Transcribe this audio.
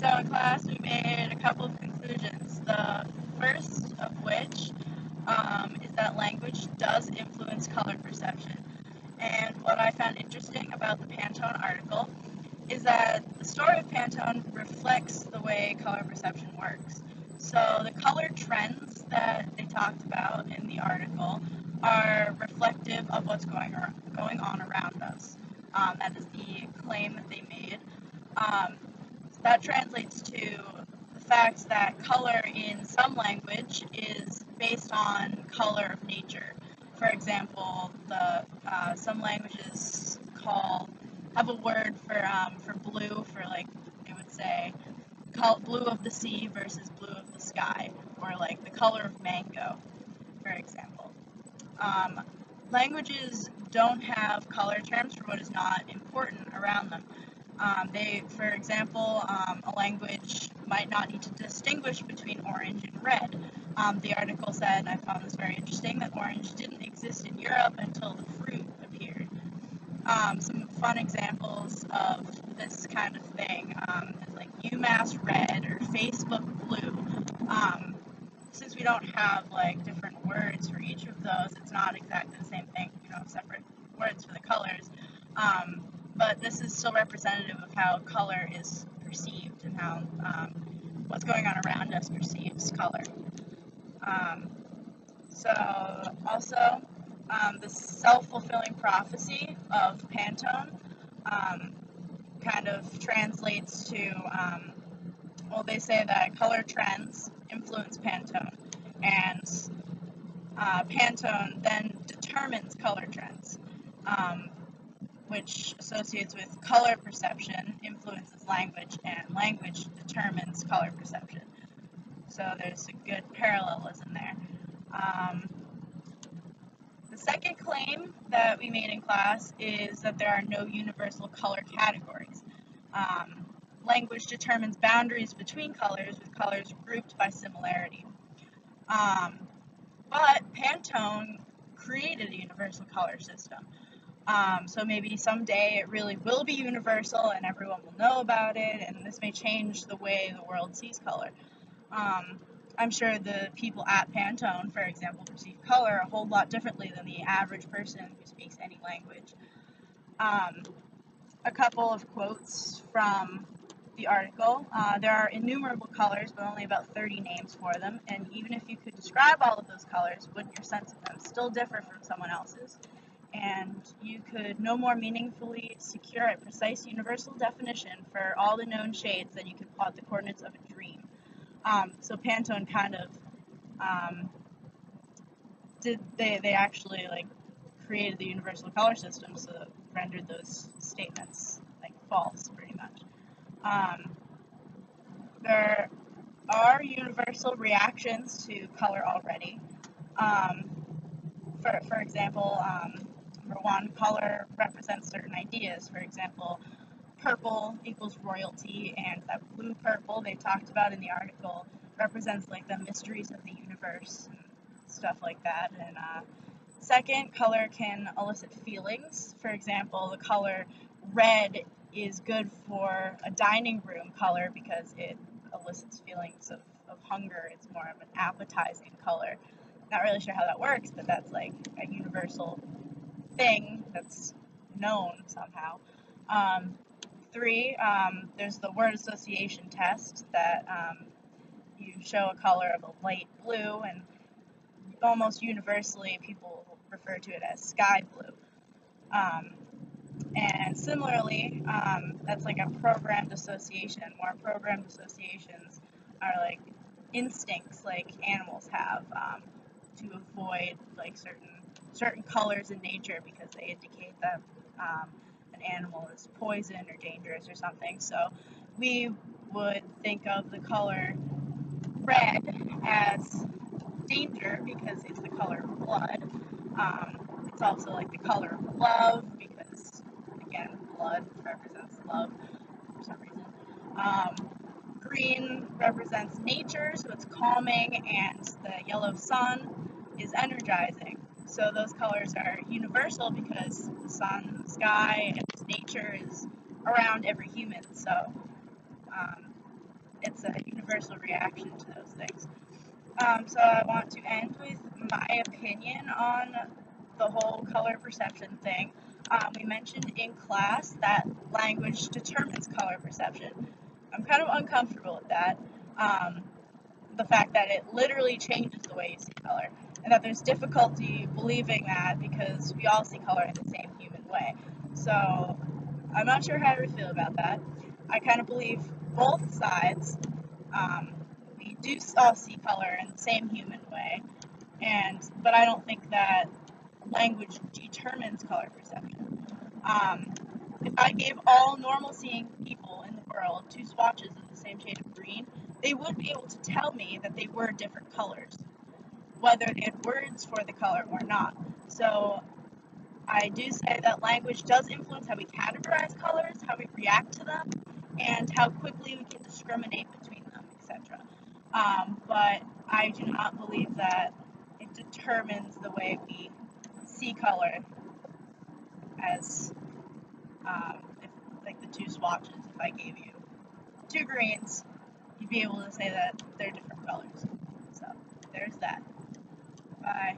So in class we made a couple of conclusions. The first of which is that language does influence color perception. And what I found interesting about the Pantone article is that the story of Pantone reflects the way color perception works. So the color trends that they talked about in the article are reflective of what's going on around us. That is the claim that they made. That translates to the fact that color in some language is based on color of nature. For example, some languages have a word for blue, for like they would say blue of the sea versus blue of the sky, or like the color of mango, for example. Languages don't have color terms for what is not important around them. For example, a language might not need to distinguish between orange and red. The article said, and I found this very interesting, that orange didn't exist in Europe until the fruit appeared. Some fun examples of this kind of thing is like UMass red or Facebook blue. Since we don't have like different words for each of those, it's not exactly the same thing. We don't have separate words for the colors. But this is still representative of how color is perceived and how what's going on around us perceives color. The self-fulfilling prophecy of Pantone kind of translates to, they say that color trends influence Pantone, and Pantone then determines color trends, which associates with color perception, influences language, and language determines color perception. So there's a good parallelism there. The second claim that we made in class is that there are no universal color categories. Language determines boundaries between colors, with colors grouped by similarity. But Pantone created a universal color system. So maybe someday it really will be universal and everyone will know about it, and this may change the way the world sees color. I'm sure the people at Pantone, for example, perceive color a whole lot differently than the average person who speaks any language. A couple of quotes from the article. There are innumerable colors, but only about 30 names for them, and even if you could describe all of those colors, wouldn't your sense of them still differ from someone else's? And you could no more meaningfully secure a precise universal definition for all the known shades than you could plot the coordinates of a dream. So Pantone kind of they actually like created the universal color system, so that rendered those statements like false, pretty much. There are universal reactions to color already. For example, number one, color represents certain ideas. For example, purple equals royalty, and that blue purple they talked about in the article represents like the mysteries of the universe and stuff like that. And second, color can elicit feelings. For example, the color red is good for a dining room color because it elicits feelings of hunger. It's more of an appetizing color. Not really sure how that works, but that's like a universal thing that's known somehow. Three, there's the word association test that you show a color of a light blue, and almost universally people refer to it as sky blue. And similarly, that's like a programmed association. More programmed associations are like instincts like animals have to avoid like certain colors in nature because they indicate that an animal is poison or dangerous or something. So we would think of the color red as danger because it's the color of blood. It's also like the color of love because, again, blood represents love for some reason. Green represents nature, so it's calming, and the yellow sun is energizing. So those colors are universal because the sun, the sky, and nature is around every human. So it's a universal reaction to those things. So I want to end with my opinion on the whole color perception thing. We mentioned in class that language determines color perception. I'm kind of uncomfortable with that. Um, the fact that it literally changes the way you see color, and that there's difficulty believing that because we all see color in the same human way. So I'm not sure how to feel about that. I kind of believe both sides. Um, we do all see color in the same human way, but I don't think that language determines color perception. Um, if I gave all normal seeing people in the world two swatches of the same shade of green, they would be able to tell me that they were different colors, whether they had words for the color or not. So I do say that language does influence how we categorize colors, how we react to them, and how quickly we can discriminate between them, etc. But I do not believe that it determines the way we see color as if, like the two swatches. If I gave you two greens, you'd be able to say that they're different colors. So there's that. Bye.